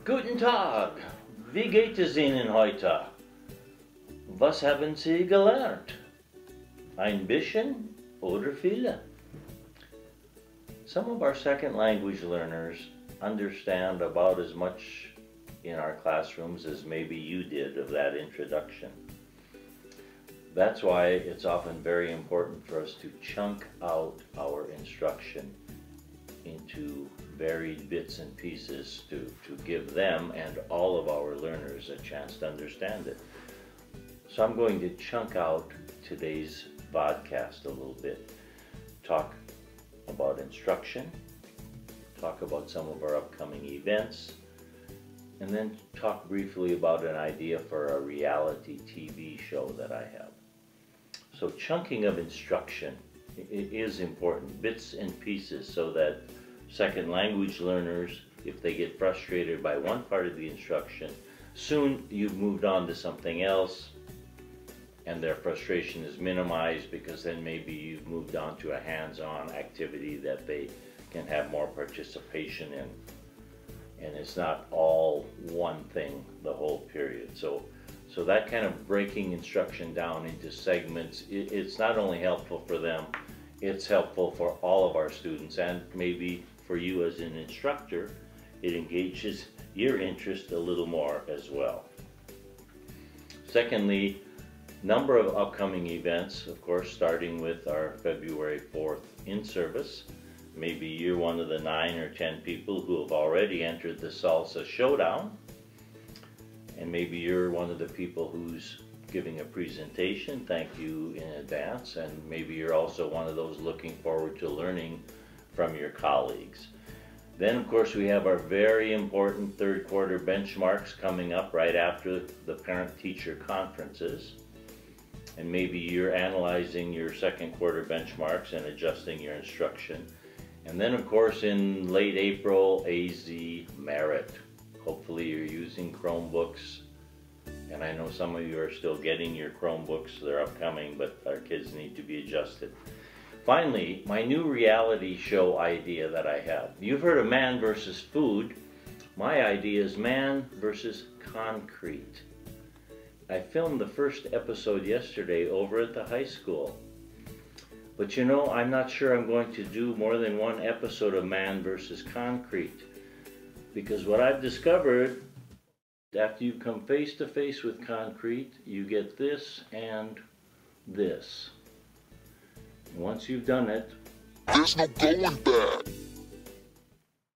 Guten Tag, wie geht es Ihnen heute? Was haben Sie gelernt? Ein bisschen oder viele? Some of our second language learners understand about as much in our classrooms as maybe you did of that introduction. That's why it's often very important for us to chunk out our instruction into varied bits and pieces to give them and all of our learners a chance to understand it. So I'm going to chunk out today's podcast a little bit, talk about instruction, talk about some of our upcoming events, and then talk briefly about an idea for a reality TV show that I have. So chunking of instruction is important, bits and pieces, so that second language learners, if they get frustrated by one part of the instruction, soon you've moved on to something else and their frustration is minimized, because then maybe you've moved on to a hands-on activity that they can have more participation in, and it's not all one thing the whole period. So that kind of breaking instruction down into segments, it's not only helpful for them, it's helpful for all of our students, and maybe for you as an instructor, it engages your interest a little more as well. Secondly, number of upcoming events, of course, starting with our February 4th in-service. Maybe you're one of the 9 or 10 people who have already entered the Salsa Showdown, and maybe you're one of the people who's giving a presentation. Thank you in advance. And maybe you're also one of those looking forward to learning from your colleagues. Then, of course, we have our very important third quarter benchmarks coming up right after the parent-teacher conferences. And maybe you're analyzing your second quarter benchmarks and adjusting your instruction. And then, of course, in late April, AZ Merit. Hopefully you're using Chromebooks, and I know some of you are still getting your Chromebooks. They're upcoming, but our kids need to be adjusted. Finally, my new reality show idea that I have. You've heard of man versus food. My idea is man versus concrete. I filmed the first episode yesterday over at the high school. But you know, I'm not sure I'm going to do more than one episode of man versus concrete. Because what I've discovered, after you come face to face with concrete, you get this and this. Once you've done it, there's no going back.